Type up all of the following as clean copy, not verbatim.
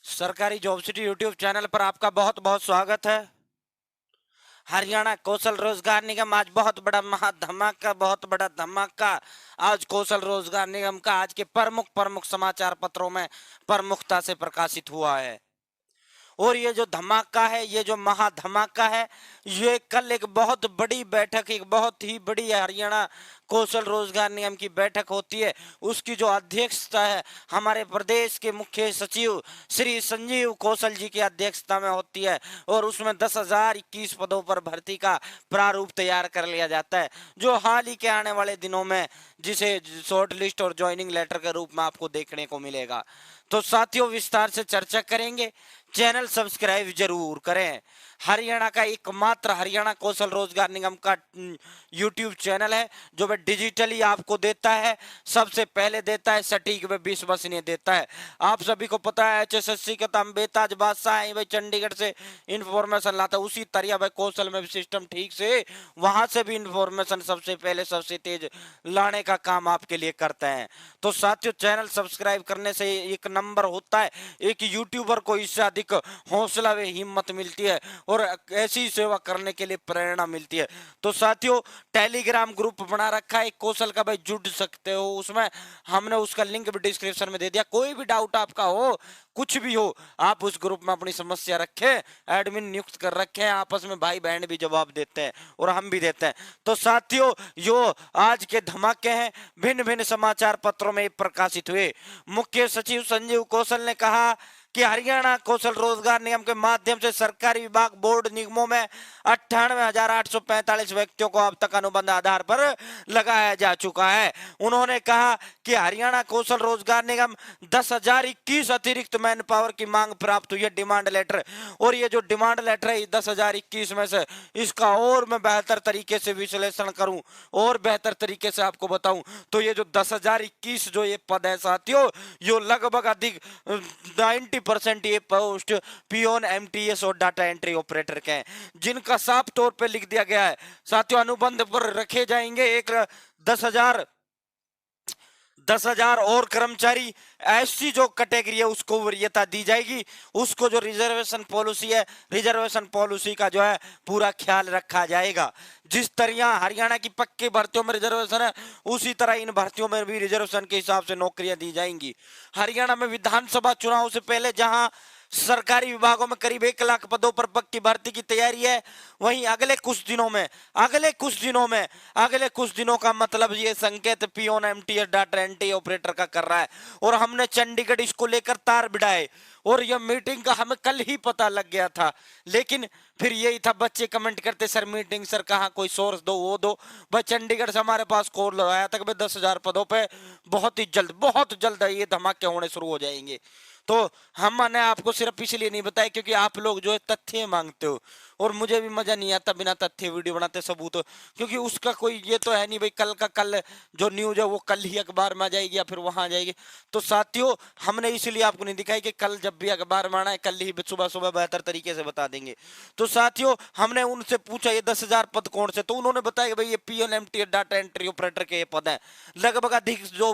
सरकारी job city YouTube channel पर आपका बहुत बहुत स्वागत है। हरियाणा कौशल रोजगार निगम आज बहुत बड़ा महाधमाका, बहुत बड़ा धमाका आज कौशल रोजगार निगम का आज के प्रमुख प्रमुख समाचार पत्रों में प्रमुखता से प्रकाशित हुआ है। और ये जो धमाका है, ये जो महाधमाका है, ये कल एक बहुत बड़ी बैठक, एक बहुत ही बड़ी हरियाणा कौशल रोजगार निगम की बैठक होती है। उसकी जो अध्यक्षता है हमारे प्रदेश के मुख्य सचिव श्री संजीव कौशल जी की अध्यक्षता में होती है। और उसमें 10,021 पदों पर भर्ती का प्रारूप तैयार कर लिया जाता है, जो हाल ही के आने वाले दिनों में जिसे शॉर्ट लिस्ट और ज्वाइनिंग लेटर के रूप में आपको देखने को मिलेगा। तो साथियों, विस्तार से चर्चा करेंगे। चैनल सब्सक्राइब जरूर करें। हरियाणा का एकमात्र हरियाणा कौशल रोजगार निगम का यूट्यूब चैनल है जो वह डिजिटली आपको देता है, सबसे पहले देता है, सटीक व विश्वसनीय देता है। आप सभी को पता है HSSC का तो हम बेताज बादशाह है, भाई चंडीगढ़ से इंफॉर्मेशन लाता है, उसी तरह भाई कौशल में भी सिस्टम ठीक से वहां से भी इंफॉर्मेशन सबसे पहले सबसे तेज लाने का काम आपके लिए करते हैं। तो साथियों, चैनल सब्सक्राइब करने से एक नंबर होता है, एक यूट्यूबर को इससे अधिक हौसला व हिम्मत मिलती है और ऐसी सेवा करने के लिए प्रेरणा मिलती है। तो साथियों, टेलीग्राम ग्रुप बना रखा है कौशल का, भाई जुड़ सकते हो उसमें, हमने उसका लिंक भी डिस्क्रिप्शन में दे दिया। कोई भी डाउट आपका हो, कुछ भी हो, आप उस ग्रुप में अपनी समस्या रखें, एडमिन नियुक्त कर रखे हैं, आपस में भाई बहन भी जवाब देते हैं और हम भी देते हैं। तो साथियों, यो आज के धमाके हैं, भिन्न भिन्न समाचार पत्रों में प्रकाशित हुए। मुख्य सचिव संजीव कौशल ने कहा कि हरियाणा कौशल रोजगार निगम के माध्यम से सरकारी विभाग बोर्ड निगमों में 98,845 व्यक्तियों को अब तक अनुबंध आधार पर लगाया जा चुका है। उन्होंने कहा कि हरियाणा कौशल रोजगार निगम 10,021 अतिरिक्त मैन पावर की मांग प्राप्त हुई है, डिमांड लेटर। और ये जो डिमांड लेटर है 10,021 में से, इसका और मैं बेहतर तरीके से विश्लेषण करूं और बेहतर तरीके से आपको बताऊं तो ये जो 10,021 जो ये पद है साथियों, ये लगभग अधिक 90% ये पोस्ट पियोन, MTS और डाटा एंट्री ऑपरेटर के हैं, जिनका साफ तौर पे लिख दिया गया है साथियों अनुबंध पर रखे जाएंगे। एक 10,000 और कर्मचारी, ऐसी जो कैटेगरी है उसको वरीयता दी जाएगी। उसको जो रिजर्वेशन पॉलिसी है, रिजर्वेशन पॉलिसी का जो है पूरा ख्याल रखा जाएगा। जिस तरह हरियाणा की पक्की भर्तियों में रिजर्वेशन है, उसी तरह इन भर्तियों में भी रिजर्वेशन के हिसाब से नौकरियां दी जाएंगी। हरियाणा में विधानसभा चुनाव से पहले जहां सरकारी विभागों में करीब 1 लाख पदों पर पक्की भर्ती की तैयारी है, वहीं अगले कुछ दिनों का मतलब ये संकेत peon, MTS, data entry operator का कर रहा है। और हमने चंडीगढ़ इसको लेकर तार बिड़ाए और यह मीटिंग का हमें कल ही पता लग गया था, लेकिन फिर यही था, बच्चे कमेंट करते सर मीटिंग सर कहाँ, कोई सोर्स दो वो दो। भाई चंडीगढ़ से हमारे पास कॉल आया था कि 10,000 पदों पे बहुत जल्द ये धमाके होने शुरू हो जाएंगे। तो हमने आपको सिर्फ इसलिए नहीं बताया क्योंकि आप लोग जो है तथ्य मांगते हो, और मुझे भी मजा नहीं आता बिना तथ्य वीडियो बनाते सबूत, क्योंकि उसका कोई ये तो है नहीं भाई कल का कल जो न्यूज है वो कल ही अखबार में आ जाएगी या फिर वहां आ जाएगी। तो साथियों, हमने इसलिए आपको नहीं दिखाई कि कल जब भी अखबार में आना है कल ही सुबह सुबह बेहतर तरीके से बता देंगे। तो साथियों, हमने उनसे पूछा ये 10,000 पद कौन से, तो उन्होंने बताया भाई ये PN, MTS, data entry operator के पद हैं। लगभग अधिक जो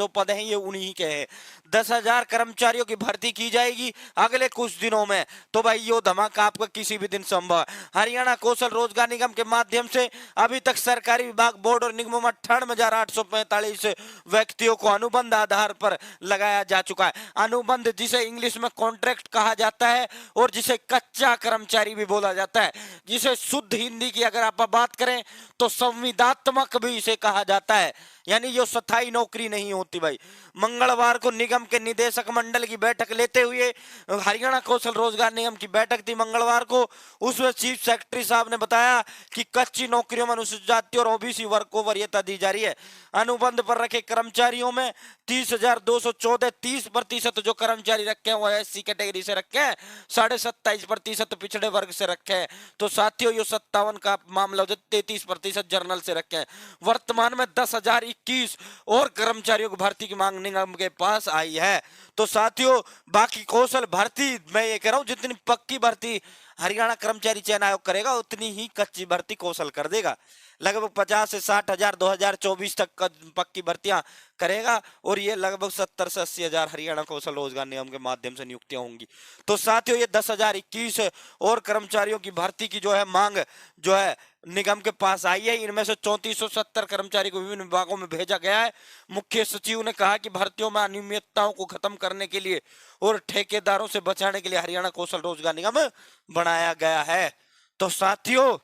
पद हैं ये उन्हीं के हैं। 10,000 कर्मचारियों की भर्ती की जाएगी अगले कुछ दिनों में। तो भाई यो धमाका आपका किसी भी दिन संभव है। हरियाणा कौशल रोजगार निगम के माध्यम से अभी तक सरकारी विभाग बोर्ड और निगमों में 98,845 व्यक्तियों को अनुबंध आधार पर लगाया जा चुका है। अनुबंध जिसे इंग्लिश में कॉन्ट्रैक्ट कहा जाता है और जिसे कच्चा कर्मचारी भी बोला जाता है, जिसे शुद्ध हिंदी की अगर आप बात करें तो संविदात्मक भी इसे कहा जाता है, यानी ये स्थायी नौकरी नहीं होती भाई। मंगलवार को निगम के निदेशक मंडल की बैठक लेते हुए, हरियाणा कौशल रोजगार निगम की बैठक थी मंगलवार को, उसमें चीफ सेक्रेटरी साहब ने बताया कि कच्ची नौकरियों में अनुसूचित जाति और OBC वर्ग को वरीयता दी जा रही है। अनुबंध पर रखे कर्मचारियों में 30,214, 30% जो कर्मचारी रखे हैं वो SC कैटेगरी से रखे हैं, 27.5% पिछड़े वर्ग से रखे हैं। तो साथियों, ये 57 का मामला 33% जर्नल से रखे हैं। वर्तमान में 10,000 1021 और कर्मचारियों की भर्ती की मांग निगम के पास आई है। तो साथियों, बाकी कौशल भर्ती मैं ये कह रहा हूं, जितनी पक्की भर्ती हरियाणा कर्मचारी चयन आयोग करेगा उतनी ही कच्ची भर्ती कौशल कर देगा। लगभग 50 से 60 हजार 2024 तक पक्की भर्तियां करेगा और ये लगभग 70 से 80 हजार हरियाणा कौशल रोजगार निगम के माध्यम से नियुक्तियां होंगी। तो साथियों, ये 10,021 और कर्मचारियों की भर्ती की जो है मांग जो है निगम के पास आई है। इनमें से 3470 कर्मचारी को विभिन्न विभागों में भेजा गया है। मुख्य सचिव ने कहा कि भर्तियों में अनियमितताओं को खत्म करने के लिए और ठेकेदारों से बचाने के लिए हरियाणा कौशल रोजगार निगम बनाया गया है। तो साथियों,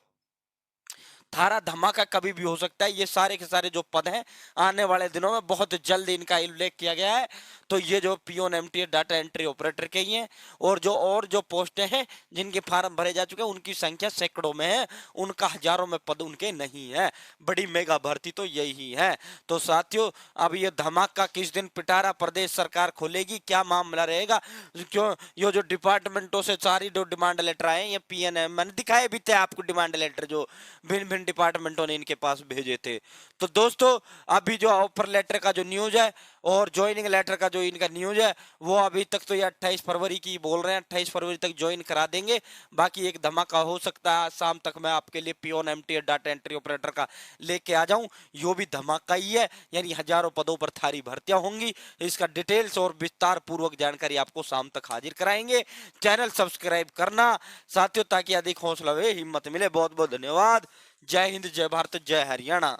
थारा धमाका कभी भी हो सकता है। ये सारे के सारे जो पद हैं आने वाले दिनों में बहुत जल्द इनका उल्लेख किया गया है। तो ये जो peon MT data entry operator के ही हैं और जो पोस्टें हैं जिनके फार्म भरे जा चुके हैं उनकी संख्या सैकड़ों में है, उनका हजारों में पद उनके नहीं है। बड़ी मेगा भर्ती तो यही है। तो साथियों, अब ये धमाका किस दिन पिटारा प्रदेश सरकार खोलेगी, क्या मामला रहेगा, क्यों ये जो डिपार्टमेंटों से सारी जो डिमांड लेटर आए, ये पीएनएम मैंने दिखाए भी थे आपको डिमांड लेटर जो भिन्न डिपार्टमेंटों ने इनके पास भेजे थे। तो दोस्तों, अभी जो ऑफर लेटर का जो न्यूज है और ज्वाइनिंग लेटर का जो इनका न्यूज है वो अभी तक तो ये 28 फरवरी की बोल रहे हैं, 28 फरवरी तक ज्वाइन करा देंगे। बाकी एक धमाका हो सकता है शाम तक मैं आपके लिए peon MT data entry operator का लेके आ जाऊं। यो भी धमाका ही है, यानी हजारों पदों पर थारी भर्तियां होंगी। इसका डिटेल्स और विस्तार पूर्वक जानकारी आपको शाम तक हाजिर कराएंगे। चैनल सब्सक्राइब करना साथियों, ताकि अधिक हौसला व हिम्मत मिले। बहुत बहुत धन्यवाद। जय हिंद, जय भारत, जय हरियाणा।